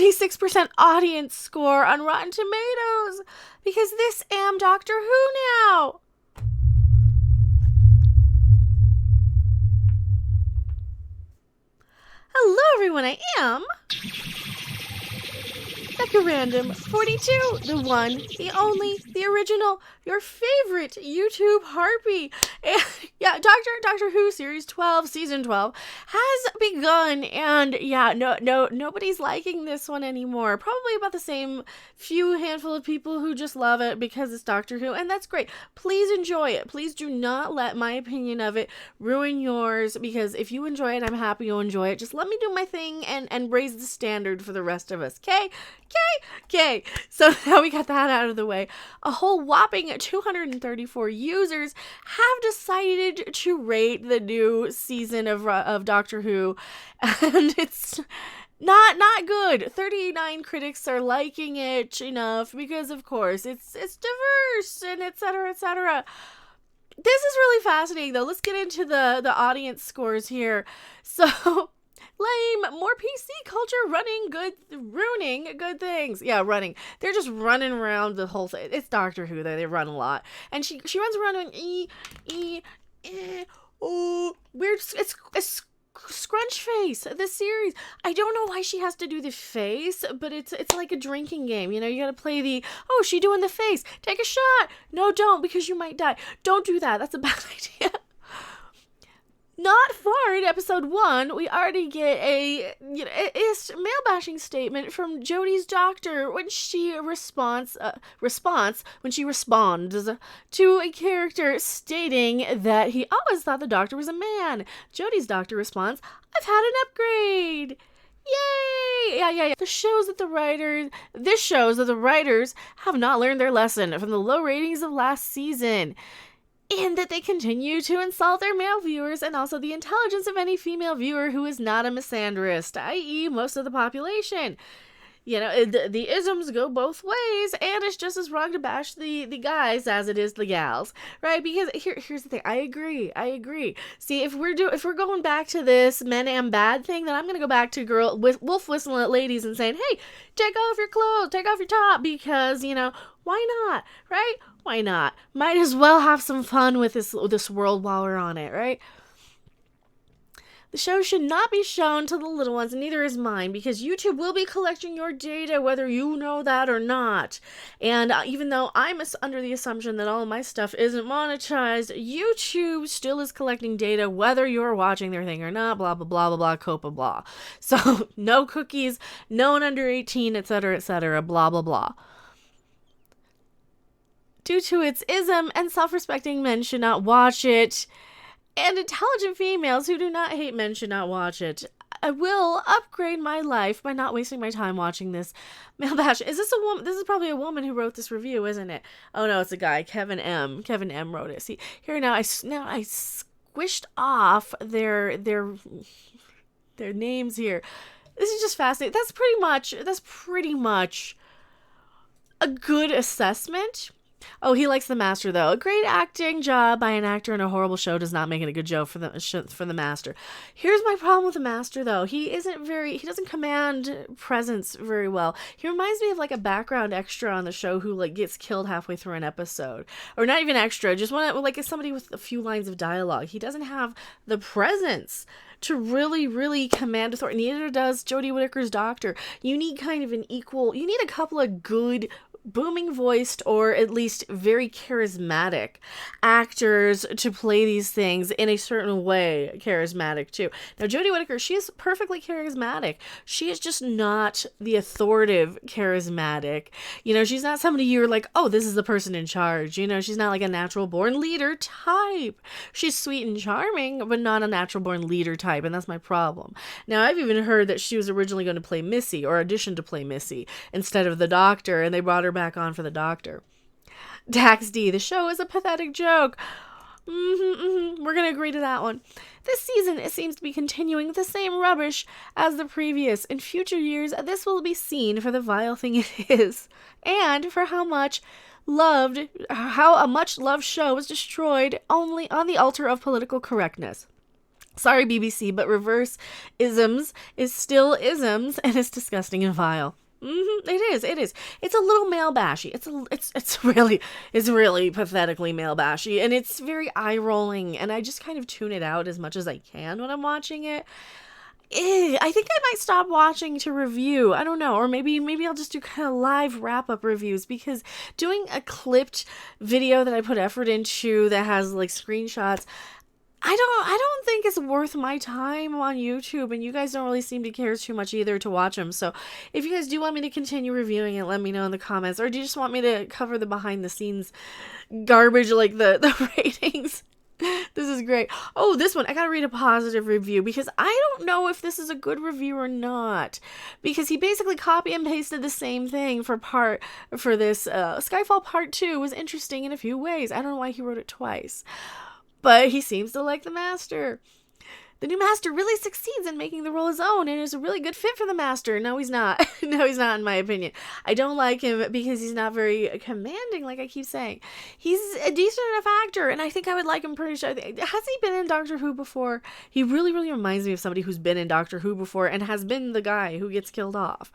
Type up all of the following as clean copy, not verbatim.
96% audience score on Rotten Tomatoes, because this am Doctor Who now. Hello everyone, I am Becca Random 42, the one, the only, the original, your favorite YouTube harpy. And yeah, Doctor Who series 12, season 12 has begun, and yeah, nobody's liking this one anymore. Probably about the same few handful of people who just love it because it's Doctor Who, and that's great. Please enjoy it. Please do not let my opinion of it ruin yours, because if you enjoy it, I'm happy you enjoy it. Just let me do my thing and raise the standard for the rest of us, okay? Okay, so now we got that out of the way. A whole whopping 234 users have decided to rate the new season of Doctor Who, and it's not good. 39 critics are liking it enough because, of course, it's diverse and etc. etc. This is really fascinating, though. Let's get into the audience scores here. So, lame, more PC culture ruining good things. Yeah, running. They're just running around the whole thing. It's Doctor Who, though. They run a lot. And she runs around doing weird, it's scrunch face, this series. I don't know why she has to do the face, but it's like a drinking game. You know, you gotta play she doing the face. Take a shot. No, don't, because you might die. Don't do that. That's a bad idea. Not far in episode 1, we already get a male-bashing statement from Jodie's doctor when she responds to a character stating that he always thought the doctor was a man. Jodie's doctor responds, "I've had an upgrade." Yay! Yeah. This shows that the writers have not learned their lesson from the low ratings of last season, and that they continue to insult their male viewers and also the intelligence of any female viewer who is not a misandrist, i.e. most of the population. You know, the isms go both ways, and it's just as wrong to bash the guys as it is the gals, right? Because here's the thing, I agree. See, if we're going back to this men and bad thing, then I'm gonna go back to wolf whistling at ladies and saying, hey, take off your clothes, take off your top, because, you know, why not, right? Why not? Might as well have some fun with this world while we're on it, right? The show should not be shown to the little ones, and neither is mine, because YouTube will be collecting your data whether you know that or not. And even though I'm under the assumption that all of my stuff isn't monetized, YouTube still is collecting data whether you're watching their thing or not, blah, blah, blah, blah, blah, copa, blah. So, no cookies, no one under 18, etc., blah, blah, blah. Due to its ism, and self-respecting men should not watch it, and intelligent females who do not hate men should not watch it. I will upgrade my life by not wasting my time watching this male bash. Is this a woman? This is probably a woman who wrote this review, isn't it? Oh no, it's a guy. Kevin M wrote it. See, here now I squished off their names here. This is just fascinating. That's pretty much a good assessment. Oh, he likes the Master, though. A great acting job by an actor in a horrible show does not make it a good show for the Master. Here's my problem with the Master, though. He doesn't command presence very well. He reminds me of like a background extra on the show who like gets killed halfway through an episode. Or not even extra, just somebody with a few lines of dialogue. He doesn't have the presence to really command authority. Neither does Jodie Whittaker's doctor. You need you need a couple of good booming voiced or at least very charismatic actors to play these things in a certain way. Charismatic too. Now Jodie Whittaker, she is perfectly charismatic. She is just not the authoritative charismatic. You know, she's not somebody you're like, oh, this is the person in charge. You know, she's not like a natural born leader type. She's sweet and charming, but not a natural born leader type, and that's my problem. Now I've even heard that she was originally going to play Missy, or audition to play Missy instead of the doctor, and they brought her back on for the doctor. Dax D, the show is a pathetic joke. We're gonna agree to that one. This season, it seems to be continuing the same rubbish as the previous. In future years, this will be seen for the vile thing it is, and for how a much loved show was destroyed only on the altar of political correctness. Sorry, BBC, but reverse isms is still isms, and it's disgusting and vile. It is. It's a little male bashy. It's really pathetically male bashy, and it's very eye rolling. And I just kind of tune it out as much as I can when I'm watching it. I think I might stop watching to review. I don't know, or maybe I'll just do kind of live wrap up reviews, because doing a clipped video that I put effort into that has like screenshots, I don't think it's worth my time on YouTube, and you guys don't really seem to care too much either to watch them. So if you guys do want me to continue reviewing it, let me know in the comments. Or do you just want me to cover the behind the scenes garbage, like the ratings? This is great. Oh, this one, I gotta read a positive review, because I don't know if this is a good review or not, because he basically copy and pasted the same thing for this Skyfall Part 2 was interesting in a few ways. I don't know why he wrote it twice, but he seems to like the Master. The new Master really succeeds in making the role his own and is a really good fit for the Master. No, he's not. No, he's not, in my opinion. I don't like him because he's not very commanding, like I keep saying. He's a decent enough actor, and I think I would like him pretty sure. Has he been in Doctor Who before? He really, really reminds me of somebody who's been in Doctor Who before and has been the guy who gets killed off.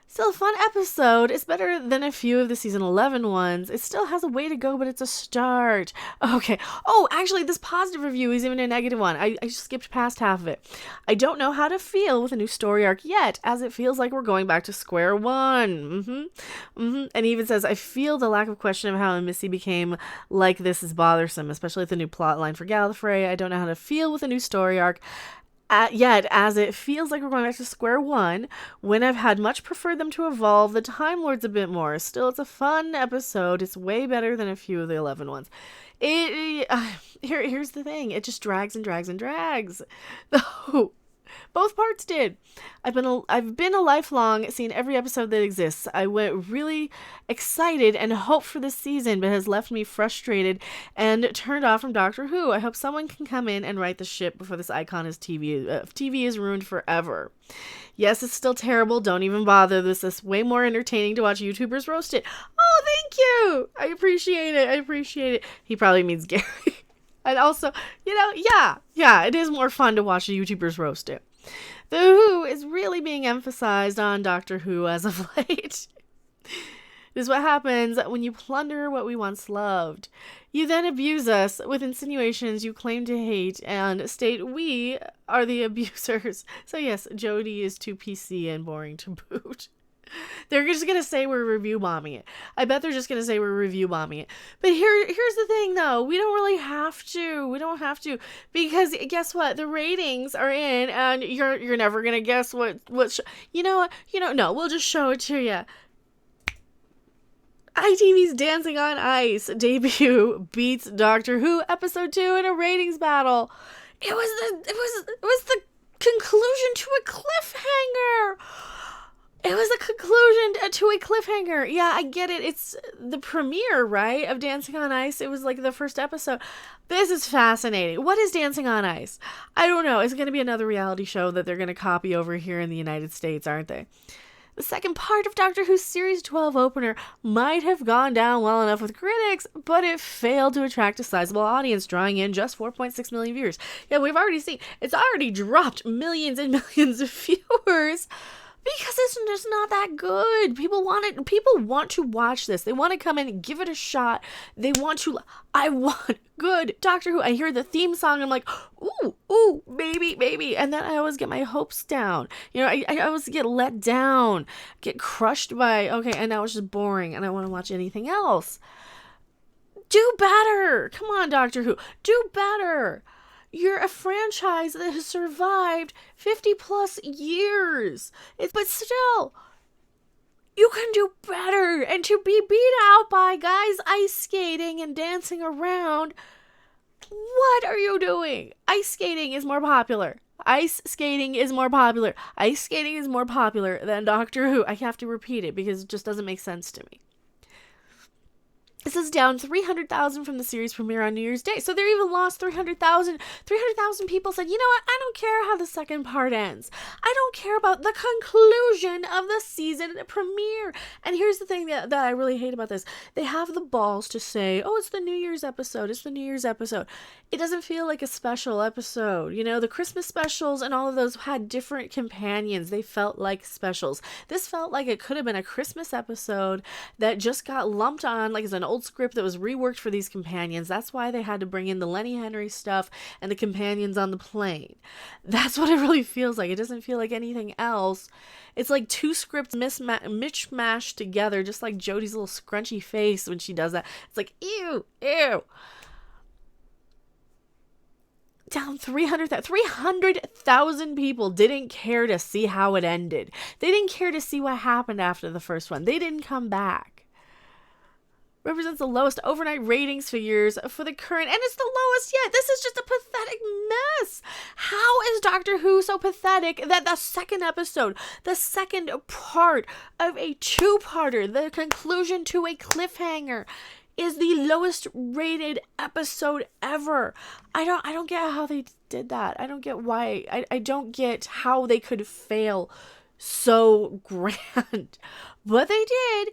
Still a fun episode. It's better than a few of the season 11 ones. It still has a way to go, but it's a start. Okay. Oh, actually, this positive review is even a negative one. I skipped past half of it. I don't know how to feel with a new story arc yet, as it feels like we're going back to square one. And he even says, I feel the lack of question of how Missy became like this is bothersome, especially with the new plot line for Gallifrey. I don't know how to feel with a new story arc yet, as it feels like we're going back to square one when I've had much preferred them to evolve the Time Lords a bit more. Still, it's a fun episode. It's way better than a few of the 11 ones. Here's the thing. It just drags and drags and drags. Though both parts did. I've been a lifelong seeing every episode that exists. I went really excited and hoped for this season, but has left me frustrated and turned off from Doctor Who. I hope someone can come in and right the ship before this icon is TV is ruined forever. Yes, it's still terrible. Don't even bother. This is way more entertaining to watch YouTubers roast it. Oh, thank you. I appreciate it. He probably means Gary. And also, yeah, it is more fun to watch the YouTubers roast it. The Who is really being emphasized on Doctor Who as of late. This is what happens when you plunder what we once loved. You then abuse us with insinuations you claim to hate and state we are the abusers. So yes, Jodie is too PC and boring to boot. They're just going to say we're review bombing it. I bet they're just going to say we're review bombing it. But here's the thing, though. We don't really have to. We don't have to. Because guess what? The ratings are in, and you're never going to guess what you know what? No, we'll just show it to you. ITV's Dancing on Ice debut beats Doctor Who episode 2 in a ratings battle. It was the conclusion to a cliffhanger. It was a conclusion to a cliffhanger. Yeah, I get it. It's the premiere, right, of Dancing on Ice. It was like the first episode. This is fascinating. What is Dancing on Ice? I don't know. It's going to be another reality show that they're going to copy over here in the United States, aren't they? The second part of Doctor Who's Series 12 opener might have gone down well enough with critics, but it failed to attract a sizable audience, drawing in just 4.6 million viewers. Yeah, we've already seen. It's already dropped millions and millions of viewers. Because it's just not that good. People want to watch this. They want to come in and give it a shot. I want good Doctor Who. I hear the theme song. I'm like, ooh, baby. And then I always get my hopes down. I always get let down, get crushed by, okay, and now it's just boring and I want to watch anything else. Do better. Come on, Doctor Who. Do better. You're a franchise that has survived 50 plus years. But still, you can do better. And to be beat out by guys ice skating and dancing around, what are you doing? Ice skating is more popular. Ice skating is more popular than Doctor Who. I have to repeat it because it just doesn't make sense to me. This is down 300,000 from the series premiere on New Year's Day. So they're even lost 300,000. 300,000 people said, you know what? I don't care how the second part ends. I don't care about the conclusion of the season premiere. And here's the thing that I really hate about this. They have the balls to say, oh, it's the New Year's episode. It's the New Year's episode. It doesn't feel like a special episode. You know, the Christmas specials and all of those had different companions. They felt like specials. This felt like it could have been a Christmas episode that just got lumped on, like it's an old script that was reworked for these companions. That's why they had to bring in the Lenny Henry stuff and the companions on the plane. That's what it really feels like. It doesn't feel like anything else. It's like two scripts mishmashed together, just like Jodie's little scrunchy face when she does that. It's like, ew, ew. Down 300,000 people didn't care to see how it ended. They didn't care to see what happened after the first one. They didn't come back. Represents the lowest overnight ratings figures for the current, and it's the lowest yet. This is just a pathetic mess. How is Doctor Who so pathetic that the second episode, the second part of a two-parter, the conclusion to a cliffhanger, is the lowest rated episode ever? I don't get how they did that. I don't get why. I don't get how they could fail so grand. But they did.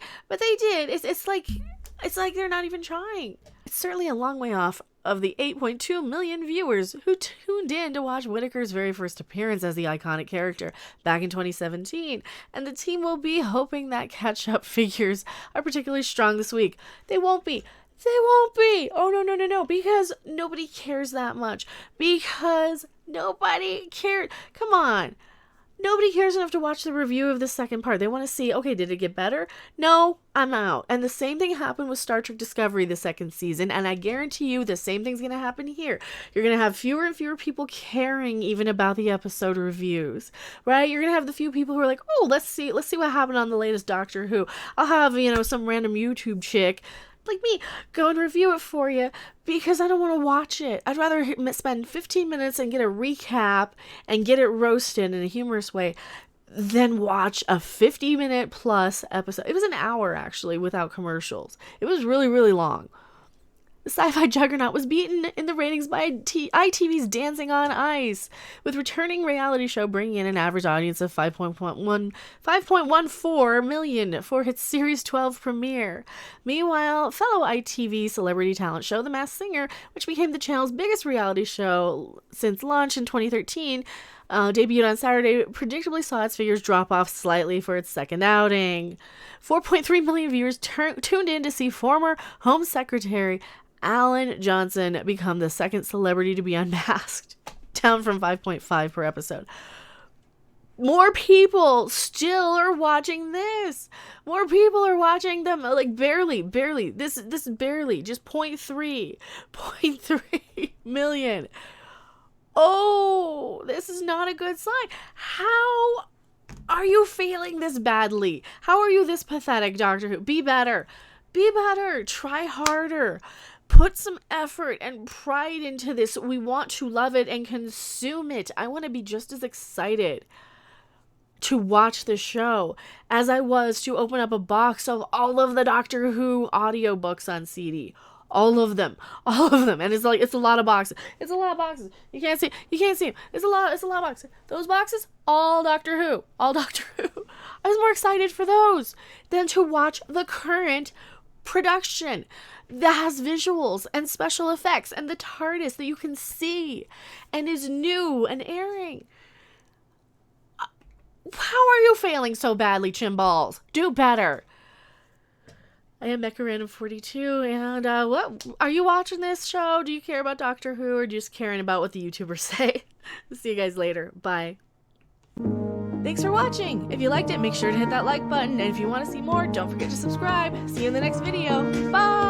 It's like they're not even trying. It's certainly a long way off of the 8.2 million viewers who tuned in to watch Whittaker's very first appearance as the iconic character back in 2017. And the team will be hoping that catch-up figures are particularly strong this week. They won't be. They won't be. Oh, no. Because nobody cares that much. Because nobody cared. Come on. Nobody cares enough to watch the review of the second part. They want to see, okay, did it get better? No, I'm out. And the same thing happened with Star Trek Discovery the second season, and I guarantee you the same thing's going to happen here. You're going to have fewer and fewer people caring even about the episode reviews, right? You're going to have the few people who are like, oh, let's see what happened on the latest Doctor Who. I'll have, some random YouTube chick like me go and review it for you because I don't want to watch it. I'd rather spend 15 minutes and get a recap and get it roasted in a humorous way than watch a 50-minute plus episode. It was an hour actually without commercials. It was really, really long. The sci-fi juggernaut was beaten in the ratings by ITV's Dancing on Ice, with returning reality show bringing in an average audience of 5.14 million for its Series 12 premiere. Meanwhile, fellow ITV celebrity talent show The Masked Singer, which became the channel's biggest reality show since launch in 2013, debuted on Saturday, predictably saw its figures drop off slightly for its second outing. 4.3 million viewers tuned in to see former Home Secretary Alan Johnson become the second celebrity to be unmasked, down from 5.5 per episode. More people still are watching this. More people are watching them, like barely. This is barely, just 0.3 million. Oh, this is not a good sign. How are you failing this badly? How are you this pathetic, Doctor Who? Be better. Be better. Try harder. Put some effort and pride into this. We want to love it and consume it. I want to be just as excited to watch the show as I was to open up a box of all of the Doctor Who audiobooks on CD. All of them. And it's a lot of boxes. You can't see them. It's a lot of boxes. Those boxes, all Doctor Who. I was more excited for those than to watch the current production that has visuals and special effects and the TARDIS that you can see and is new and airing. How are you failing so badly, Chimballs? Do better. I am Mecha Random 42, and what are you watching this show? Do you care about Doctor Who, or just caring about what the YouTubers say? See you guys later. Bye. Thanks for watching. If you liked it, make sure to hit that like button, and if you want to see more, don't forget to subscribe. See you in the next video. Bye.